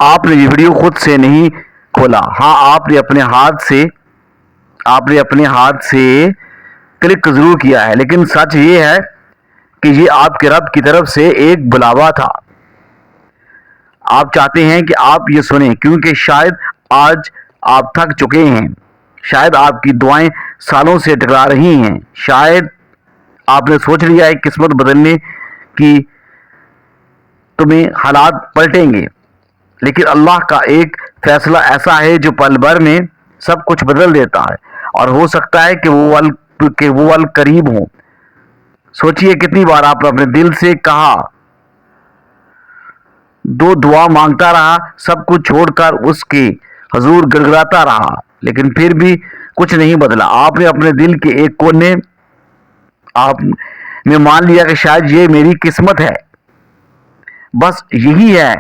آپ نے یہ ویڈیو خود سے نہیں کھولا. ہاں آپ نے اپنے ہاتھ سے کلک ضرور کیا ہے، لیکن سچ یہ ہے کہ یہ آپ کے رب کی طرف سے ایک بلاوا تھا. آپ چاہتے ہیں کہ آپ یہ سنیں کیونکہ شاید آج آپ تھک چکے ہیں، شاید آپ کی دعائیں سالوں سے ٹکرا رہی ہیں، شاید آپ نے سوچ لیا ہے قسمت بدلنے کی تمہیں حالات پلٹیں گے. لیکن اللہ کا ایک فیصلہ ایسا ہے جو پل بھر میں سب کچھ بدل دیتا ہے، اور ہو سکتا ہے کہ وہ القریب ہوں. سوچئے کتنی بار آپ نے اپنے دل سے کہا، دعا مانگتا رہا، سب کچھ چھوڑ کر اس کے حضور گڑگڑاتا رہا، لیکن پھر بھی کچھ نہیں بدلا. آپ نے اپنے دل کے ایک کونے آپ نے مان لیا کہ شاید یہ میری قسمت ہے، بس یہی ہے،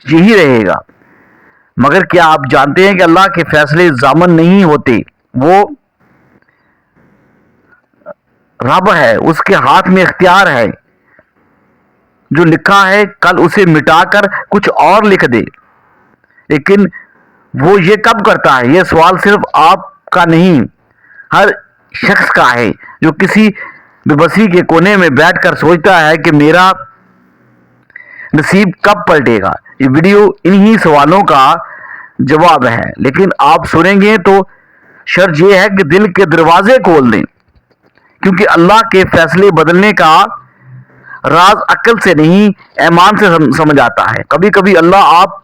یہی رہے گا. مگر کیا آپ جانتے ہیں کہ اللہ کے فیصلے ضامن نہیں ہوتے؟ وہ رب ہے، اس کے ہاتھ میں اختیار ہے. جو لکھا ہے کل اسے مٹا کر کچھ اور لکھ دے. لیکن وہ یہ کب کرتا ہے؟ یہ سوال صرف آپ کا نہیں، ہر شخص کا ہے جو کسی بے بسی کے کونے میں بیٹھ کر سوچتا ہے کہ میرا نصیب کب پلٹے گا. یہ ویڈیو انہی سوالوں کا جواب ہے. لیکن آپ سنیں گے تو شرط یہ ہے کہ دل کے دروازے کھول دیں، کیونکہ اللہ کے فیصلے بدلنے کا راز عقل سے نہیں، ایمان سے سمجھ آتا ہے. کبھی کبھی اللہ آپ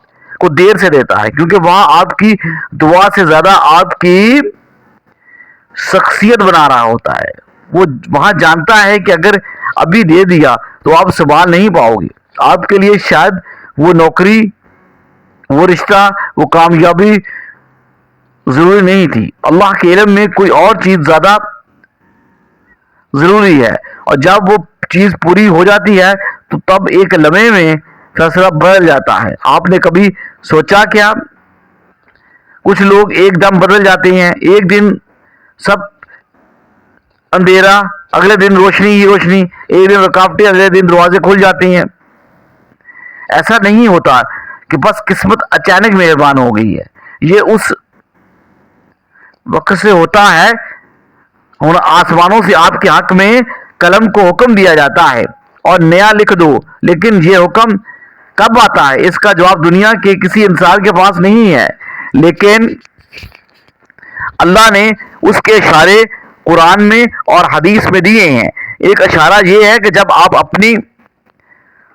کو دیر سے دیتا ہے کیونکہ وہاں آپ کی دعا سے زیادہ آپ کی شخصیت بنا رہا ہوتا ہے. وہ وہاں جانتا ہے کہ اگر ابھی دے دیا تو آپ سنبھال نہیں پاؤ گے. آپ کے لیے شاید وہ نوکری، وہ رشتہ، وہ کامیابی ضروری نہیں تھی. اللہ کے علم میں کوئی اور چیز زیادہ ضروری ہے، اور جب وہ چیز پوری ہو جاتی ہے تو تب ایک لمحے میں فیصلہ بدل جاتا ہے. آپ نے کبھی سوچا کیا کچھ لوگ ایک دم بدل جاتے ہیں؟ ایک دن سب اندھیرا، اگلے دن روشنی ہی روشنی، ایک دن رکاوٹیں، اگلے دن دروازے کھل جاتے ہیں. ایسا نہیں ہوتا کہ بس قسمت اچانک مہربان ہو گئی ہے. یہ اس وقت سے ہوتا ہے اور آسمانوں سے آپ کے حق میں قلم کو حکم دیا جاتا ہے اور نیا لکھ دو. لیکن یہ حکم کب آتا ہے؟ اس کا جواب دنیا کے کسی انسان کے پاس نہیں ہے، لیکن اللہ نے اس کے اشارے قرآن میں اور حدیث میں دیے ہیں. ایک اشارہ یہ ہے کہ جب آپ اپنی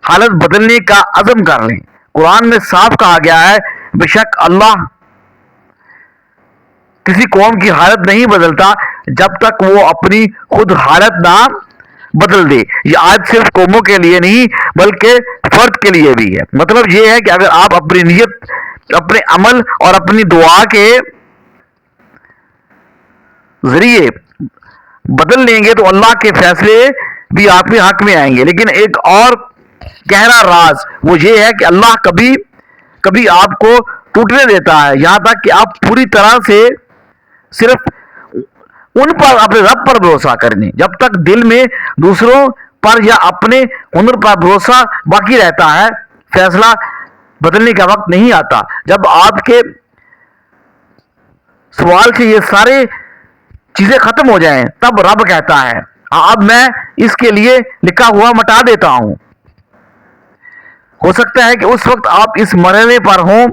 حالت بدلنے کا عزم کر لیں. قرآن میں صاف کہا گیا ہے، بے شک اللہ کسی قوم کی حالت نہیں بدلتا جب تک وہ اپنی خود حالت نہ بدل دے. یہ آج صرف قوموں کے لیے نہیں بلکہ فرد کے لیے بھی ہے. مطلب یہ ہے کہ اگر آپ اپنی نیت، اپنے عمل اور اپنی دعا کے ذریعے بدل لیں گے تو اللہ کے فیصلے بھی آپ کے حق میں آئیں گے. لیکن ایک اور گہرا راز وہ یہ ہے کہ اللہ کبھی کبھی آپ کو ٹوٹنے دیتا ہے، یہاں تک کہ آپ پوری طرح سے صرف ان پر، اپنے رب پر بھروسہ کریں. جب تک دل میں دوسروں پر یا اپنے ہنر پر بھروسہ باقی رہتا ہے، فیصلہ بدلنے کا وقت نہیں آتا. جب آپ کے سوال سے یہ سارے چیزیں ختم ہو جائیں تب رب کہتا ہے اب میں اس کے لیے لکھا ہوا مٹا دیتا ہوں. ہو سکتا ہے کہ اس وقت آپ اس مرحلے پر ہوں،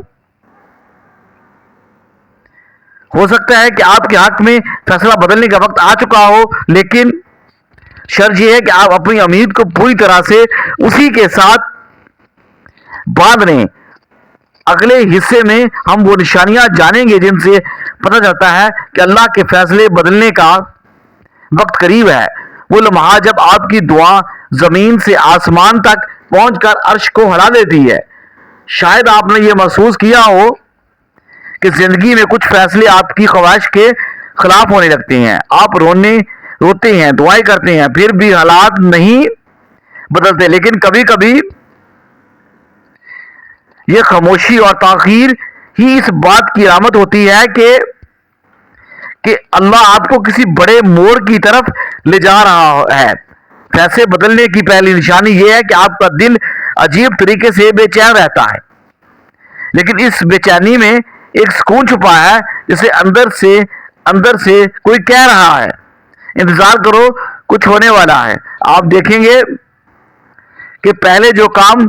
ہو سکتا ہے کہ آپ کے حق میں فیصلہ بدلنے کا وقت آ چکا ہو، لیکن شرط یہ ہے کہ آپ اپنی امید کو پوری طرح سے اسی کے ساتھ باندھ لیں. اگلے حصے میں ہم وہ نشانیاں جانیں گے جن سے پتہ چلتا ہے کہ اللہ کے فیصلے بدلنے کا وقت قریب ہے. وہ لمحہ جب آپ کی دعا زمین سے آسمان تک پہنچ کر عرش کو ہلا دیتی ہے. شاید آپ نے یہ محسوس کیا ہو کہ زندگی میں کچھ فیصلے آپ کی خواہش کے خلاف ہونے لگتے ہیں. آپ روتے ہیں، دعائیں کرتے ہیں، پھر بھی حالات نہیں بدلتے. لیکن کبھی کبھی یہ خاموشی اور تاخیر ہی اس بات کی علامت ہوتی ہے کہ اللہ آپ کو کسی بڑے موڑ کی طرف لے جا رہا ہے. فیصلے بدلنے کی پہلی نشانی یہ ہے کہ آپ کا دل عجیب طریقے سے بے چین رہتا ہے. لیکن اس بے چینی میں ایک سکون چھپا ہے جسے اندر سے کوئی کہہ رہا ہے انتظار کرو، کچھ ہونے والا ہے۔ آپ دیکھیں گے کہ پہلے جو کام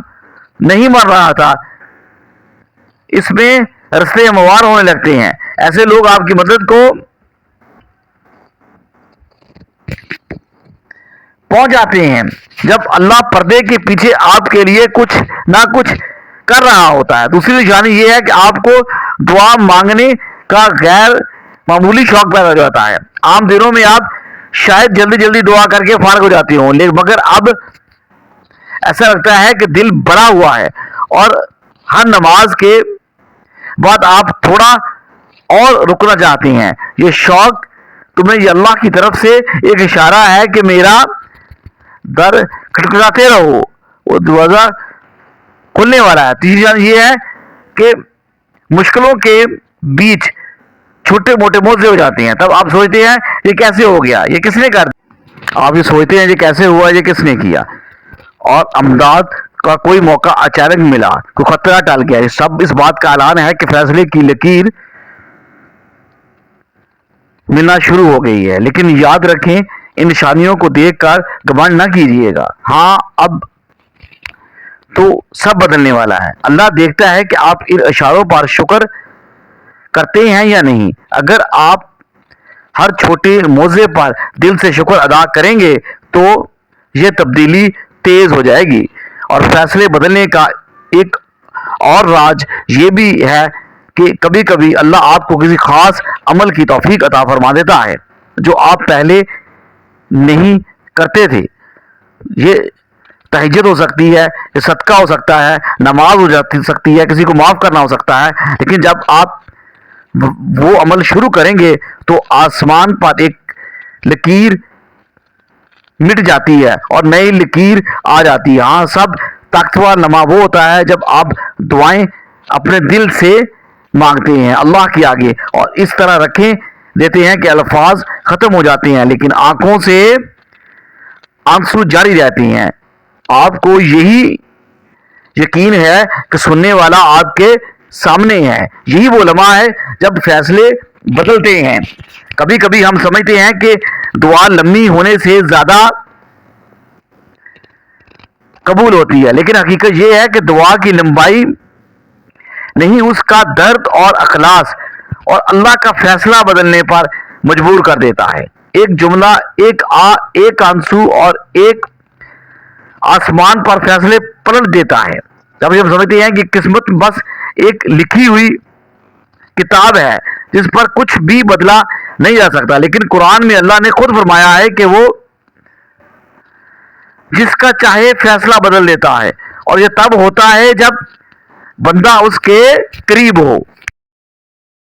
نہیں مر رہا تھا اس میں رستے ہموار ہونے لگتے ہیں۔ ایسے لوگ آپ کی مدد کو پہنچ جاتے ہیں جب اللہ پردے کے پیچھے آپ کے لیے کچھ نہ کچھ کر رہا ہوتا ہے۔ دوسری نشانی یہ ہے کہ آپ کو دعا مانگنے کا غیر معمولی شوق پیدا ہو جاتا ہے۔ عام دنوں میں آپ شاید جلدی دعا کر کے فارغ ہو جاتے ہوں، مگر اب ایسا لگتا ہے کہ دل بڑا ہوا ہے اور ہر نماز کے بعد آپ تھوڑا اور رکنا چاہتے ہیں۔ یہ شوق تمہیں یہ اللہ کی طرف سے ایک اشارہ ہے کہ میرا در کھٹکھٹاتے رہو، وہ دروازہ کھلنے والا ہے۔ تیسری چیز یہ ہے کہ مشکلوں کے بیچ چھوٹے موٹے موضوع ہو جاتے ہیں، تب آپ سوچتے ہیں یہ کیسے ہو گیا، یہ کس نے کر دیا۔ آپ یہ سوچتے ہیں یہ کیسے ہوا، یہ کس نے کیا، اور امداد کا کوئی موقع اچانک ملا، کوئی خطرہ ٹل گیا۔ یہ سب اس بات کا اعلان ہے کہ فیصلے کی لکیر ملنا شروع ہو گئی ہے۔ لیکن یاد رکھیں ان نشانیوں کو دیکھ کر گھمنڈ نہ کیجیے گا۔ ہاں اب تو سب بدلنے والا ہے۔ اللہ دیکھتا ہے کہ آپ ان اشاروں پر شکر کرتے ہیں یا نہیں۔ اگر آپ ہر چھوٹے موضوع پر دل سے شکر ادا کریں گے تو یہ تبدیلی تیز ہو جائے گی۔ اور فیصلے بدلنے کا ایک اور راز یہ بھی ہے کہ کبھی کبھی اللہ آپ کو کسی خاص عمل کی توفیق عطا فرما دیتا ہے جو آپ پہلے نہیں کرتے تھے۔ یہ تہجد ہو سکتی ہے، یہ صدقہ ہو سکتا ہے، نماز ہو سکتی ہے، کسی کو معاف کرنا ہو سکتا ہے۔ لیکن جب آپ وہ عمل شروع کریں گے تو آسمان پر ایک لکیر مٹ جاتی ہے اور نئی لکیر آ جاتی ہے۔ ہاں سب طاقتور نما وہ ہوتا ہے جب آپ دعائیں اپنے دل سے مانگتے ہیں اللہ کے آگے اور اس طرح رکھیں دیتے ہیں کہ الفاظ ختم ہو جاتے ہیں لیکن آنکھوں سے آنسو جاری رہتے ہیں۔ آپ کو یہی یقین ہے کہ سننے والا آپ کے سامنے ہے۔ یہی وہ لمحہ ہے جب فیصلے بدلتے ہیں۔ کبھی کبھی ہم سمجھتے ہیں کہ دعا لمبی ہونے سے زیادہ قبول ہوتی ہے، لیکن حقیقت یہ ہے کہ دعا کی لمبائی نہیں، اس کا درد اور اخلاص اور اللہ کا فیصلہ بدلنے پر مجبور کر دیتا ہے۔ ایک جملہ، ایک آنسو اور ایک آسمان پر فیصلے پلٹ دیتا ہے۔ جب ہم سمجھتے ہیں کہ قسمت بس ایک لکھی ہوئی کتاب ہے جس پر کچھ بھی بدلا نہیں جا سکتا، لیکن قرآن میں اللہ نے خود فرمایا ہے کہ وہ جس کا چاہے فیصلہ بدل دیتا ہے، اور یہ تب ہوتا ہے جب بندہ اس کے قریب ہو۔